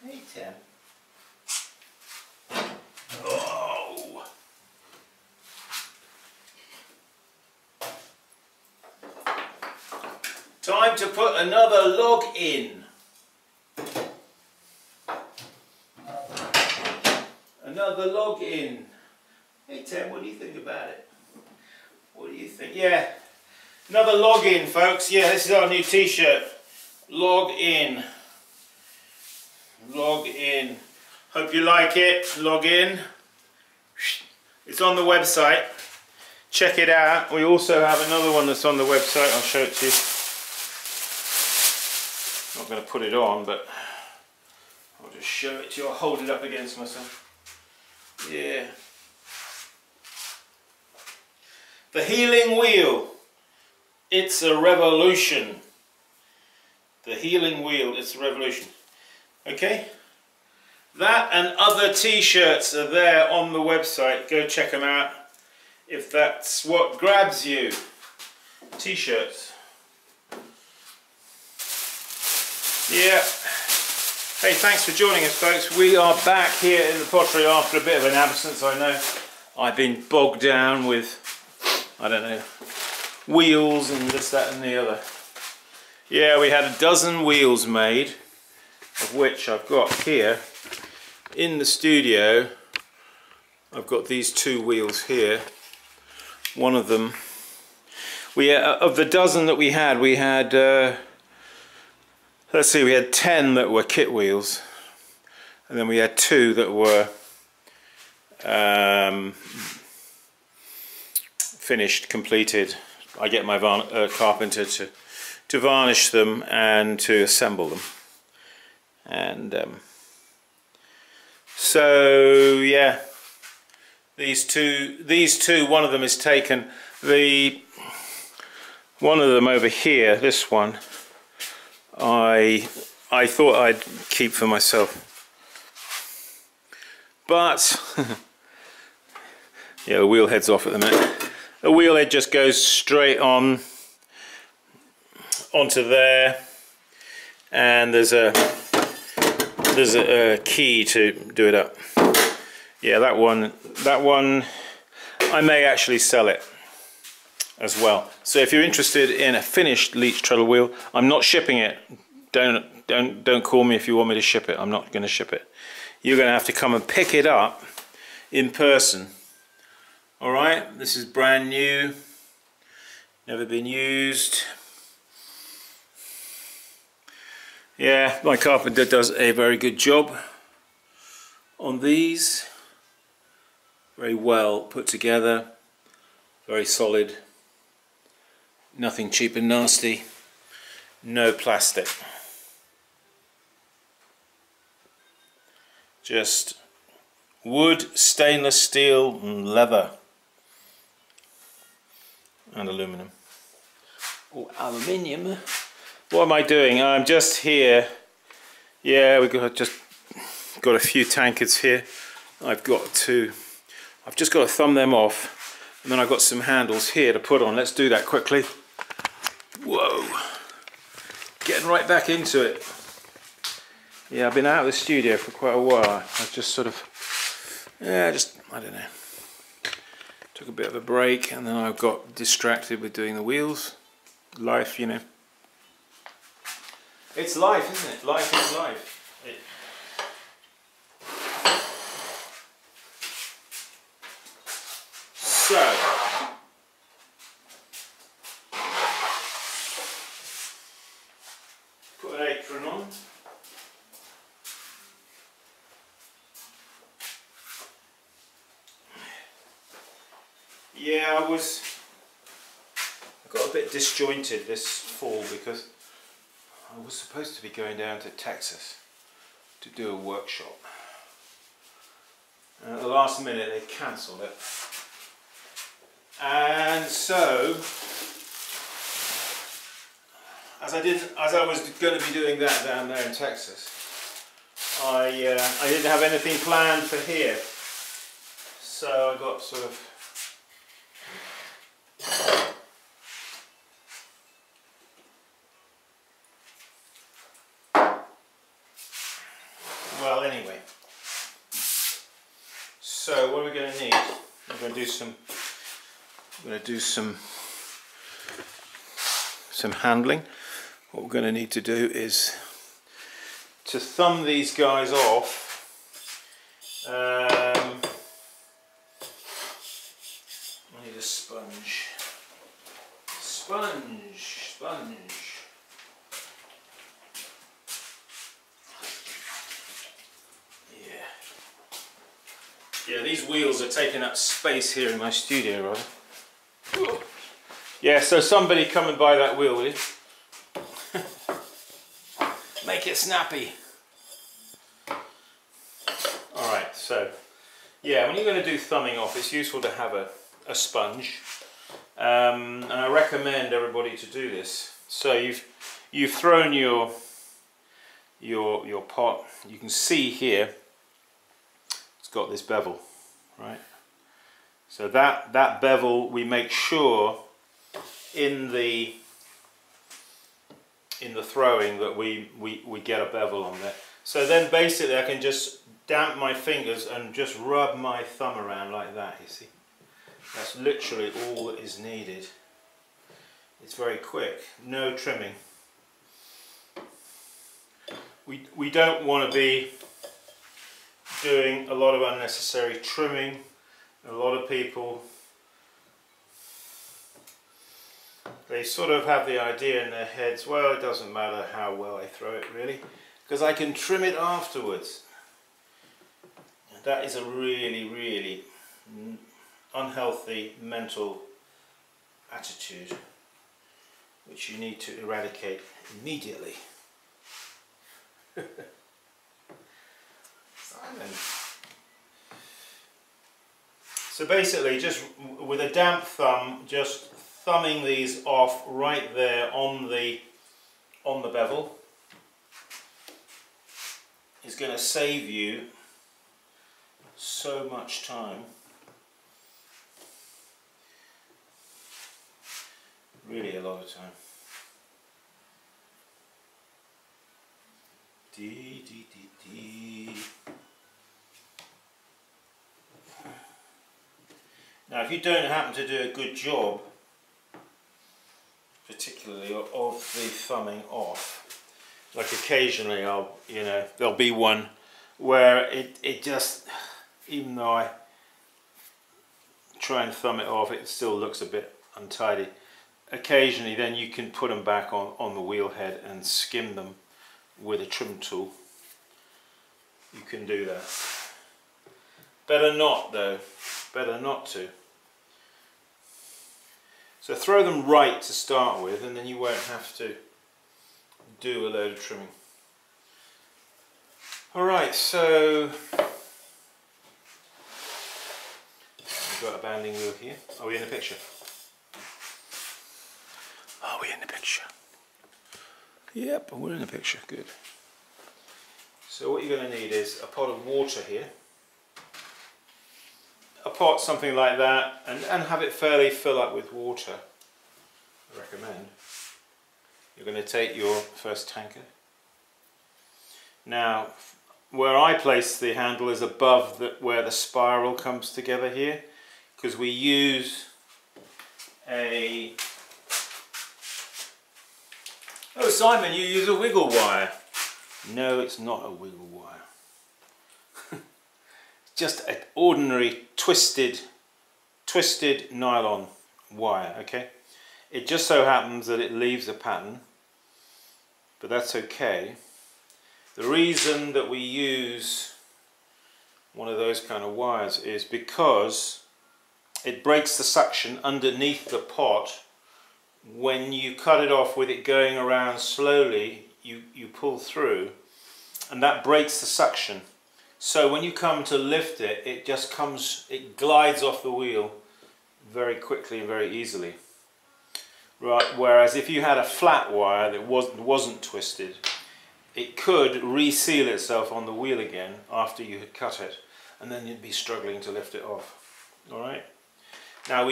Hey Tim. Oh. Time to put another log in. Another log in. Hey Tim, what do you think about it? What do you think? Yeah, another log in, folks. Yeah, this is our new t-shirt. Log in. Log in. Hope you like it. Log in. It's on the website. Check it out. We also have another one that's on the website. I'll show it to you. Not going to put it on, but I'll just show it to you. I'll hold it up against myself. Yeah. The Healing Wheel. It's a revolution. The Healing Wheel. It's a revolution. Okay. That and other t-shirts are there on the website. Go check them out if that's what grabs you. T-shirts. Yeah. Hey, thanks for joining us, folks. We are back here in the pottery after a bit of an absence. I know I've been bogged down with, I don't know, wheels and this, that and the other. Yeah, we had a dozen wheels made, of which I've got here in the studio. I've got these two wheels here. One of them, of the dozen that we had, let's see, we had 10 that were kit wheels, and then we had 2 that were finished, completed. I get my carpenter to varnish them and to assemble them. And so yeah, these two, one of them is taken. One of them over here, this one, I thought I'd keep for myself, but yeah, the wheel head's off at the minute. The wheel head just goes straight on onto there, and there's a key to do it up. Yeah, that one I may actually sell it as well. So if you're interested in a finished Leach treadle wheel, I'm not shipping it. Don't call me if you want me to ship it. I'm not going to ship it. You're going to have to come and pick it up in person. All right, this is brand new, never been used. Yeah, my carpenter does a very good job on these. Very well put together, very solid. Nothing cheap and nasty, no plastic. Just wood, stainless steel and leather and aluminum. Oh, aluminium. What am I doing? I'm just here. Yeah, just got a few tankards here. I've just got to thumb them off, and then I've got some handles here to put on. Let's do that quickly. Whoa, getting right back into it. Yeah, I've been out of the studio for quite a while. I've just sort of, I don't know, took a bit of a break, and then I got distracted with doing the wheels. Life, you know. It's life, isn't it? Life is life. So, put an apron on. Yeah, I got a bit disjointed this fall because I was supposed to be going down to Texas to do a workshop. And at the last minute they cancelled it. And so, as I was going to be doing that down there in Texas, I didn't have anything planned for here. So I got sort of what are we going to need? I'm going to do some handling. What we're going to need to do is to thumb these guys off. I need a sponge. Sponge. Yeah, these wheels are taking up space here in my studio, rather. Yeah, so somebody come and buy that wheel, will you? Make it snappy. Alright, so, yeah, when you're going to do thumbing off, it's useful to have a sponge. And I recommend everybody to do this. So you've thrown your pot. You can see here it's got this bevel, right? So that bevel, we make sure in the throwing that we get a bevel on there. So then basically I can just damp my fingers and just rub my thumb around like that, you see. That's literally all that is needed. It's very quick, no trimming. We don't want to be doing a lot of unnecessary trimming. A lot of people, they sort of have the idea in their heads, well, it doesn't matter how well I throw it really, because I can trim it afterwards. That is a really, really unhealthy mental attitude which you need to eradicate immediately. Simon. So basically, just with a damp thumb, just thumbing these off right there on the bevel is going to save you so much time. Really a lot of time. Now if you don't happen to do a good job, particularly of the thumbing off, like occasionally there'll be one where it just, even though I try and thumb it off, it still looks a bit untidy. Occasionally then you can put them back on the wheel head and skim them with a trim tool. You can do that. Better not though, better not to. So throw them right to start with, and then you won't have to do a load of trimming. Alright, so we've got a banding wheel here. Are we in the picture? Are we in the picture? Yep, we're in the picture, good. So what you're going to need is a pot of water here. A pot, something like that, and have it fairly fill up with water, I recommend. You're going to take your first tankard. Now, where I place the handle is above where the spiral comes together here, because we use a... Oh Simon, you use a wiggle wire. No, it's not a wiggle wire. Just an ordinary twisted nylon wire, okay? It just so happens that it leaves a pattern, but that's okay. The reason that we use one of those kind of wires is because it breaks the suction underneath the pot. When you cut it off with it going around slowly, you pull through, and that breaks the suction. So when you come to lift it, it glides off the wheel very quickly and very easily. Right, whereas if you had a flat wire that wasn't twisted, it could reseal itself on the wheel again after you had cut it, and then you'd be struggling to lift it off. Alright? Now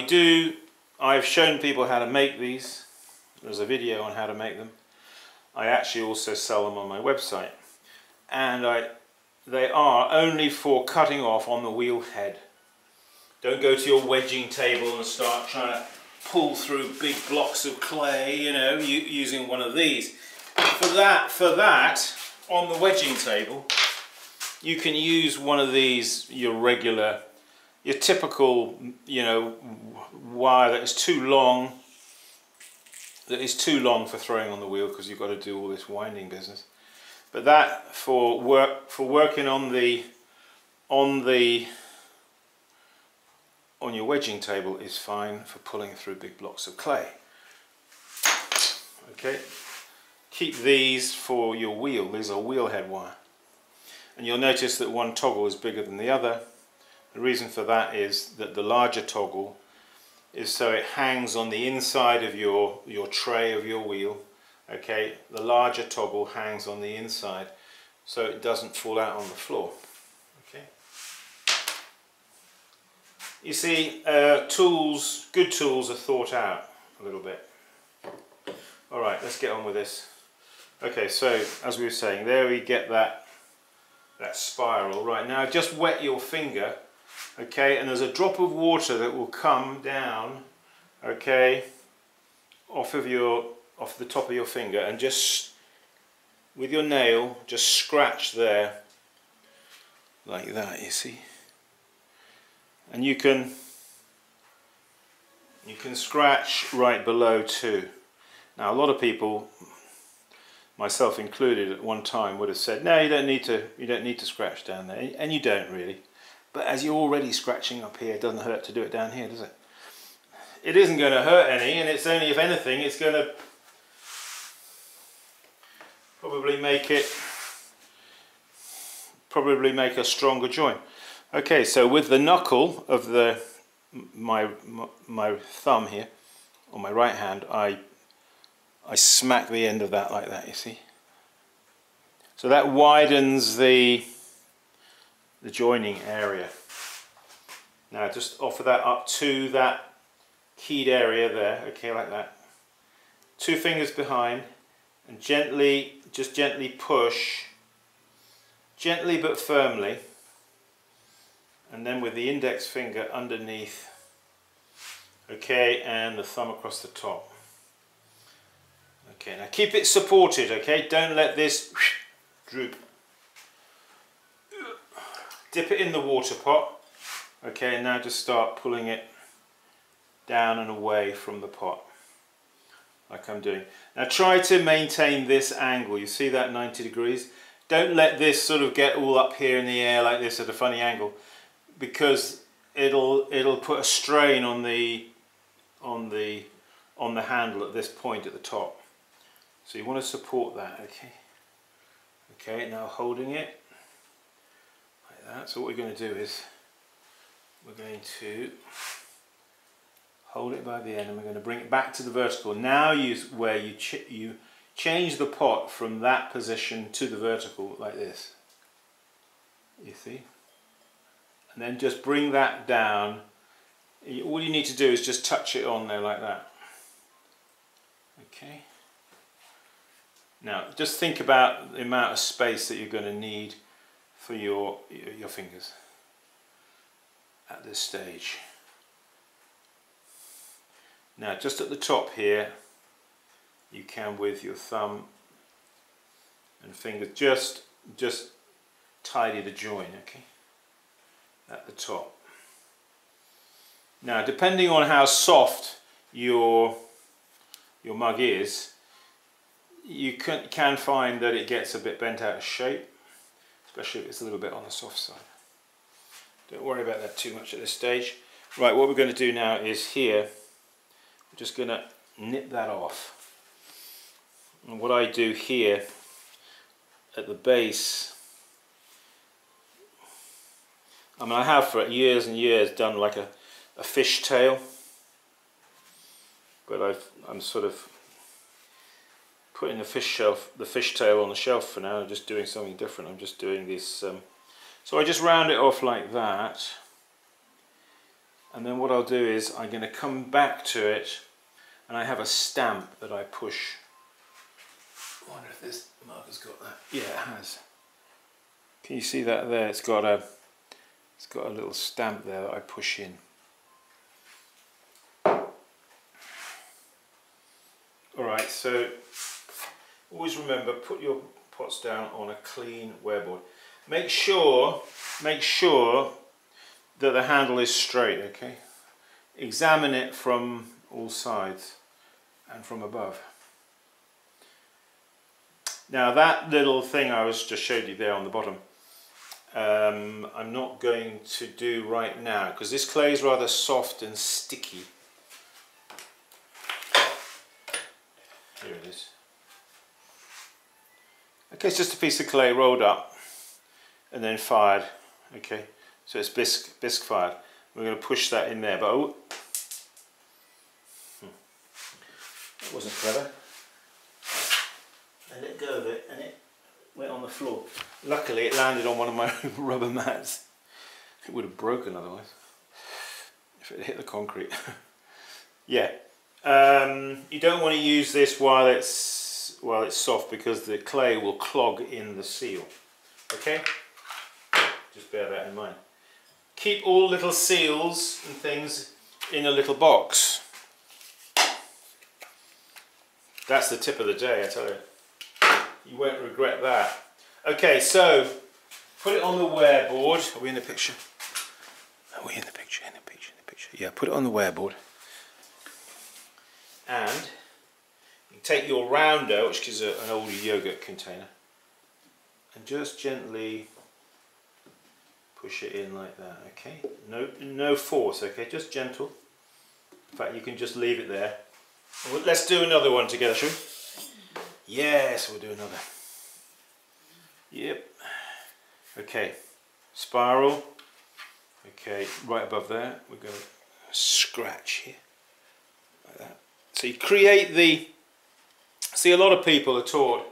I've shown people how to make these. There's a video on how to make them. I actually also sell them on my website. And they are only for cutting off on the wheel head. Don't go to your wedging table and start trying to pull through big blocks of clay, you know, using one of these. For that, on the wedging table, you can use one of these, your typical, you know, wire that is too long. That is too long for throwing on the wheel, because you've got to do all this winding business. But that for working on your wedging table is fine for pulling through big blocks of clay. Okay, keep these for your wheel. These are wheel head wire, and you'll notice that one toggle is bigger than the other. The reason for that is that the larger toggle is so it hangs on the inside of your tray of your wheel. Okay, the larger toggle hangs on the inside so it doesn't fall out on the floor. Okay. You see, good tools are thought out a little bit. Alright, let's get on with this. Okay, so as we were saying, there we get that spiral. Right, now just wet your finger, okay, and there's a drop of water that will come down, okay, off the top of your finger, and just with your nail just scratch there like that, you see. And you can scratch right below too. Now a lot of people, myself included at one time, would have said, no, you don't need to scratch down there, and you don't really. But as you're already scratching up here, it doesn't hurt to do it down here, does it? It isn't going to hurt any, and it's only, if anything, it's going to probably make a stronger joint. Okay, so with the knuckle of my thumb here on my right hand, I smack the end of that like that, you see. So that widens the joining area. Now just offer that up to that keyed area there, okay, like that. 2 fingers behind, and just gently push, gently but firmly, and then with the index finger underneath, okay, and the thumb across the top. Okay, now keep it supported, okay, don't let this droop. Dip it in the water pot, okay, and now just start pulling it down and away from the pot, like I'm doing. Now try to maintain this angle, you see that 90 degrees? Don't let this sort of get all up here in the air like this at a funny angle, because it'll put a strain on the handle at this point at the top. So you want to support that, okay? Okay, now holding it like that. So what we're going to do is we're going to hold it by the end, and we're going to bring it back to the vertical. Now where you change the pot from that position to the vertical like this, you see, and then just bring that down. All you need to do is just touch it on there like that. Okay, now just think about the amount of space that you're going to need for your fingers at this stage. Now just at the top here, you can with your thumb and finger just tidy the join, okay, at the top. Now depending on how soft your mug is, you can find that it gets a bit bent out of shape, especially if it's a little bit on the soft side. Don't worry about that too much at this stage. Right, what we're going to do now is here, we're just going to nip that off. And what I do here at the base, I mean, I have for years and years done like a fish tail, but I'm sort of putting the fish tail on the shelf for now. I'm just doing something different. I'm just doing this. So I just round it off like that, and then what I'll do is I'm going to come back to it, and I have a stamp that I push. I wonder if this mug has got that. Yeah, it has. Can you see that there? It's got a little stamp there that I push in. Right, so always remember, put your pots down on a clean wearboard. Make sure that the handle is straight, okay? Examine it from all sides and from above. Now that little thing I was just showed you there on the bottom, I'm not going to do right now because this clay is rather soft and sticky. Here it is. Okay, it's just a piece of clay rolled up and then fired. Okay, so it's bisque fired. We're going to push that in there, but oh, that wasn't clever. I let go of it and it went on the floor. Luckily it landed on one of my rubber mats. It would have broken otherwise if it hit the concrete. Yeah, you don't want to use this while it's soft because the clay will clog in the seal. Okay, just bear that in mind. Keep all little seals and things in a little box. That's the tip of the day, I tell you. You won't regret that. Okay, so put it on the wear board. Are we in the picture? Are we in the picture? In the picture? In the picture? Yeah, put it on the wear board. And you take your rounder, which is an older yogurt container, and just gently push it in like that. Okay, no force. Okay, just gentle. In fact, you can just leave it there. Well, let's do another one together, shall we? Yes, we'll do another. Yep. Okay, spiral. Okay, right above there, we're going to scratch here, like that. So you create the. See, a lot of people are taught,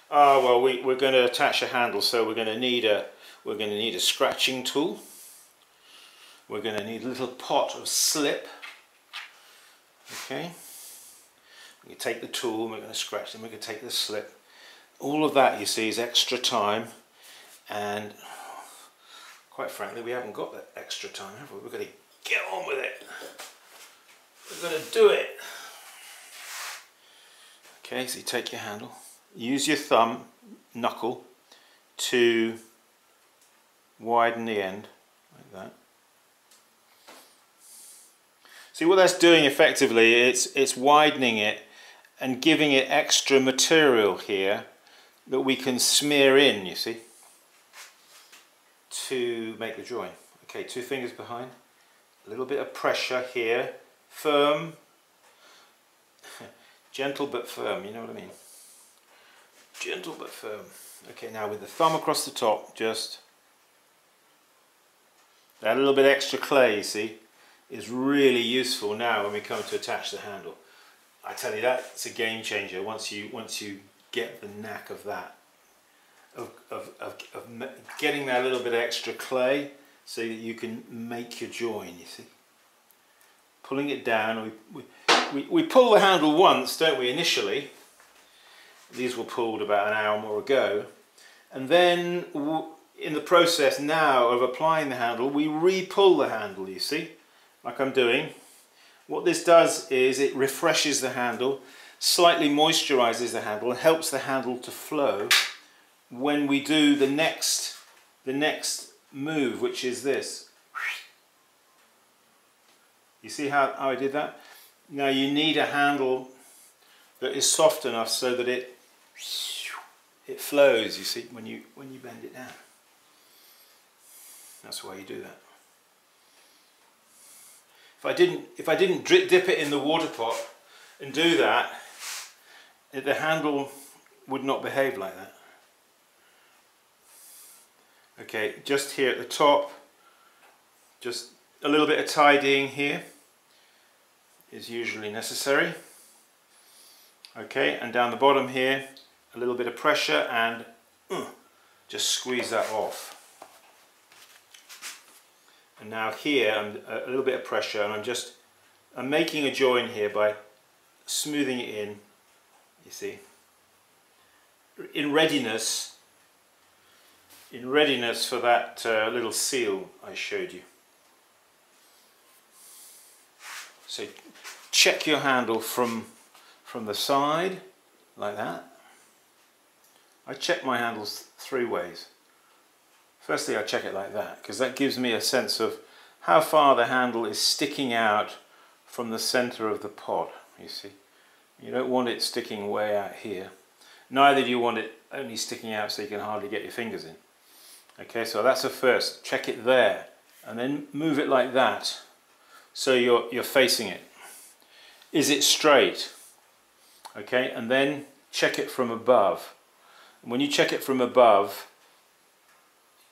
oh well, we're going to attach a handle, so we're going to need a scratching tool. We're going to need a little pot of slip. Okay. We take the tool and we're going to scratch them, we're going to take the slip. All of that, you see, is extra time, and quite frankly we haven't got that extra time, have we? We're going to get on with it. We're going to do it. Okay, so you take your handle, use your thumb knuckle to widen the end, like that. See what that's doing effectively, it's widening it and giving it extra material here that we can smear in, you see, to make the join. Okay, 2 fingers behind, a little bit of pressure here, firm, gentle but firm, you know what I mean? Gentle but firm. Okay, now with the thumb across the top, just that little bit extra clay, you see, is really useful now when we come to attach the handle. I tell you, that's a game changer once you get the knack of that, of getting that little bit of extra clay so that you can make your join, you see. Pulling it down, we pull the handle once, don't we, initially. These were pulled about an hour more ago, and then in the process now of applying the handle, we re-pull the handle, you see, like I'm doing. What this does is it refreshes the handle, slightly moisturizes the handle, and helps the handle to flow when we do the next move, which is this. You see how I did that? Now you need a handle that is soft enough so that it flows, you see, when you bend it down. That's why you do that. If I didn't dip it in the water pot and do that, the handle would not behave like that. Okay, just here at the top, just a little bit of tidying here is usually necessary. Okay, and down the bottom here, a little bit of pressure and just squeeze that off. And now here, a little bit of pressure, and I'm making a join here by smoothing it in, you see, in readiness for that little seal I showed you. So check your handle from from the side, like that. I check my handles 3 ways. Firstly, I check it like that, because that gives me a sense of how far the handle is sticking out from the center of the pot, you see. You don't want it sticking way out here. Neither do you want it only sticking out so you can hardly get your fingers in. Okay, so that's the first. Check it there, and then move it like that, so you're facing it. Is it straight? Okay, and then check it from above. And when you check it from above,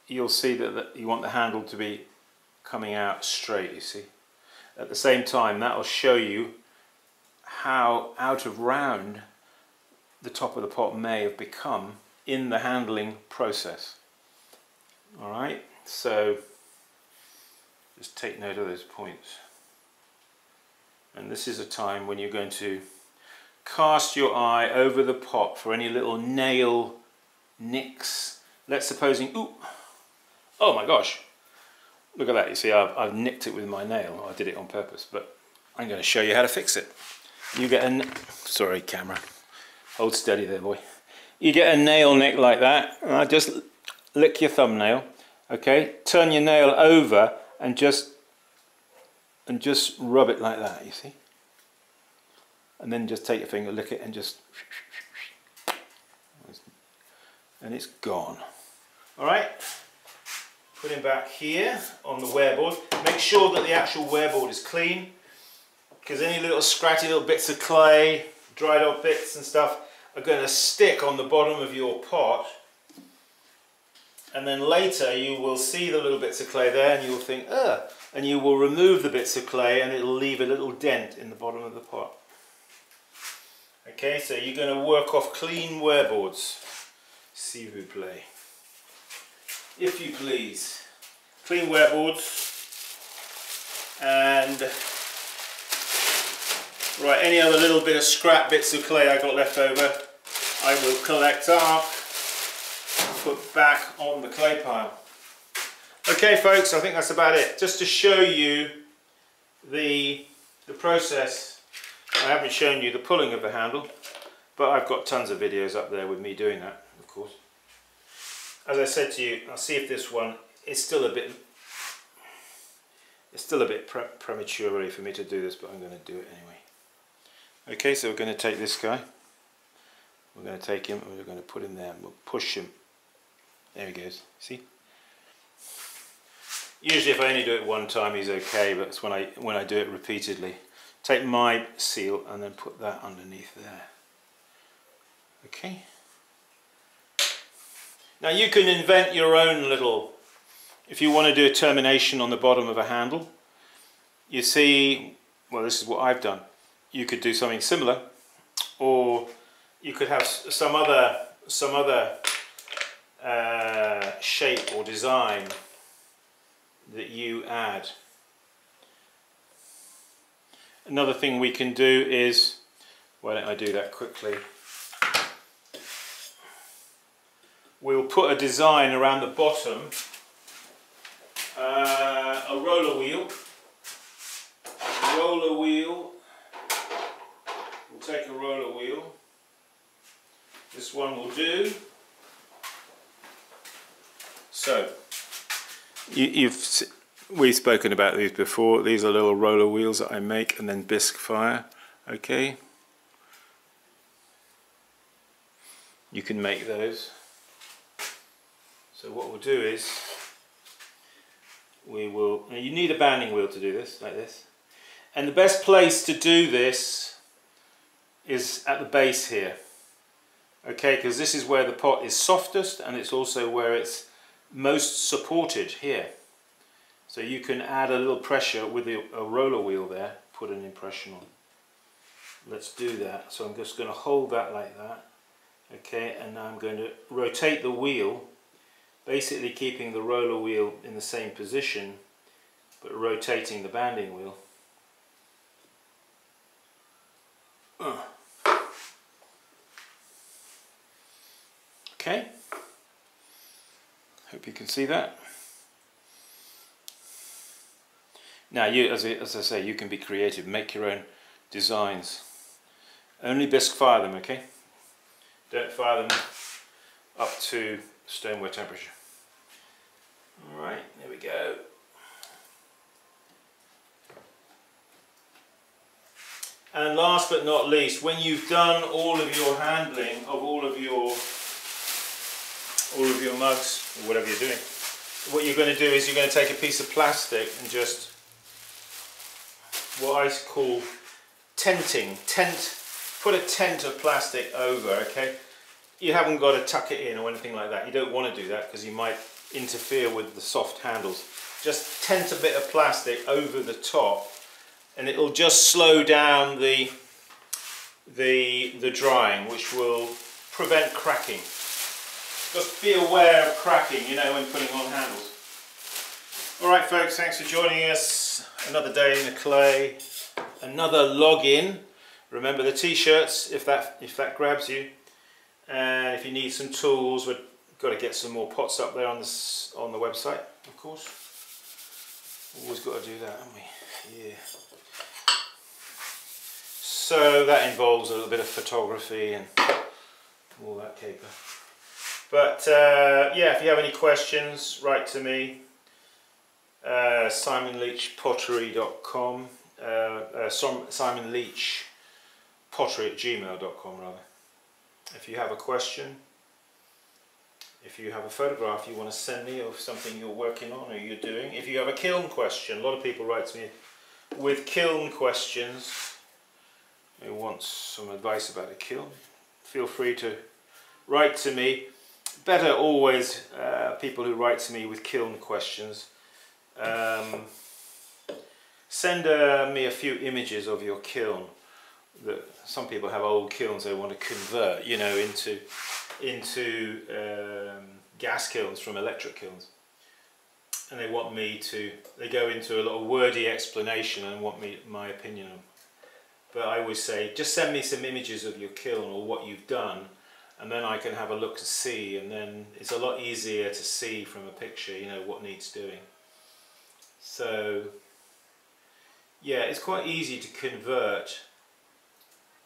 you'll see that you want the handle to be coming out straight, you see. At the same time, that will show you how out of round the top of the pot may have become in the handling process. Alright, so just take note of those points. And this is a time when you're going to cast your eye over the pot for any little nail nicks. Let's supposing, ooh, oh my gosh, look at that. You see, I've nicked it with my nail. I did it on purpose, but I'm going to show you how to fix it. You get a, sorry camera, hold steady there boy. You get a nail nick like that, and just lick your thumbnail, okay, turn your nail over and just rub it like that, you see. And then just take your finger, lick it, and just, and it's gone. Alright, put him back here on the wear board. Make sure that the actual wear board is clean, because any little scratchy little bits of clay, dried up bits and stuff are going to stick on the bottom of your pot. And then later you will see the little bits of clay there and you will think, ugh, and you will remove the bits of clay and it will leave a little dent in the bottom of the pot. Okay, so you're going to work off clean wear boards. S'il vous plaît. If you please. Clean wear boards. And right, any other little bit of scrap bits of clay I got left over, I will collect up, put back on the clay pile. Okay folks, I think that's about it. Just to show you the process. I haven't shown you the pulling of the handle, but I've got tons of videos up there with me doing that, of course. As I said to you, I'll see if this one is still a bit, premature really for me to do this, but I'm going to do it anyway. Okay, so we're going to take this guy. We're going to take him and we're going to put him there and we'll push him. There he goes, see? Usually if I only do it one time he's okay, but it's when I do it repeatedly. Take my seal and then put that underneath there. Okay. Now you can invent your own little, if you want to do a termination on the bottom of a handle, you see, well this is what I've done. You could do something similar, or you could have some other shape or design that you add. Another thing we can do is, why don't I do that quickly? We'll put a design around the bottom, a roller wheel. We'll take a roller wheel. This one will do. So, we've spoken about these before. These are little roller wheels that I make and then bisque fire. Okay. You can make those. So what we'll do is, you need a banding wheel to do this, like this. And the best place to do this is at the base here. Okay, because this is where the pot is softest and it's also where it's most supported here. So you can add a little pressure with a roller wheel there, put an impression on. Let's do that. So I'm just going to hold that like that. Okay, and now I'm going to rotate the wheel, basically keeping the roller wheel in the same position, but rotating the banding wheel. Okay, hope you can see that. Now you, as I say, you can be creative, make your own designs. Only bisque fire them, okay? Don't fire them up to stoneware temperature. Alright, there we go. And last but not least, when you've done all of your handling of all of your mugs, or whatever you're doing, what you're going to do is you're going to take a piece of plastic and just, what I call tenting, put a tent of plastic over, okay? You haven't got to tuck it in or anything like that. You don't want to do that because you might interfere with the soft handles. Just tent a bit of plastic over the top, and it'll just slow down the drying, which will prevent cracking. Just be aware of cracking, you know, when putting on handles. Alright folks, thanks for joining us. Another day in the clay, another login. Remember the t-shirts if that grabs you, and if you need some tools, we've got to get some more pots up there on the website, of course. Always got to do that, haven't we? Yeah. So that involves a little bit of photography and all that caper. But yeah, if you have any questions, write to me. SimonLeachPottery.com, Simon Leach pottery@gmail.com rather. If you have a question, if you have a photograph you want to send me of something you're working on or you're doing, if you have a kiln question, a lot of people write to me with kiln questions, who wants some advice about a kiln, feel free to write to me. Better always people who write to me with kiln questions. Send me a few images of your kiln. Some people have old kilns they want to convert, you know, into gas kilns from electric kilns, and they want me to. They go into a lot of wordy explanation and want my opinion on. But I always say, just send me some images of your kiln or what you've done, and then I can have a look to see, and then it's a lot easier to see from a picture, you know, what needs doing. So yeah, it's quite easy to convert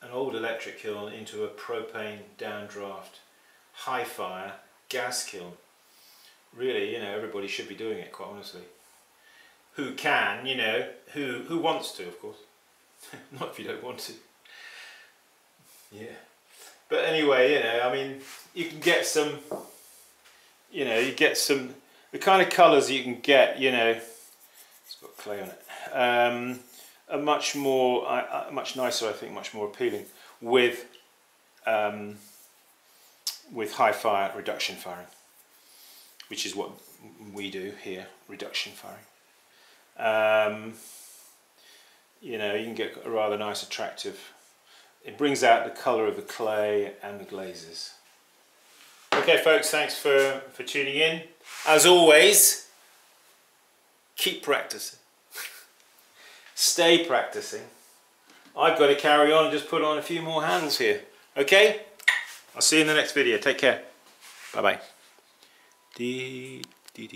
an old electric kiln into a propane downdraft, high fire gas kiln. Really, you know, everybody should be doing it, quite honestly. Who can, you know, who wants to, of course. Not if you don't want to. Yeah. But anyway, you know, I mean, you can get some, you know, you get some, the kind of colours you can get, you know, it's got clay on it, are much more, much nicer, I think, much more appealing with high fire reduction firing, which is what we do here, reduction firing. You know, you can get a rather nice, attractive, it brings out the colour of the clay and the glazes. Okay folks, thanks for tuning in. As always, keep practicing. Stay practicing. I've got to carry on and just put on a few more handles here. Okay? I'll see you in the next video. Take care. Bye bye.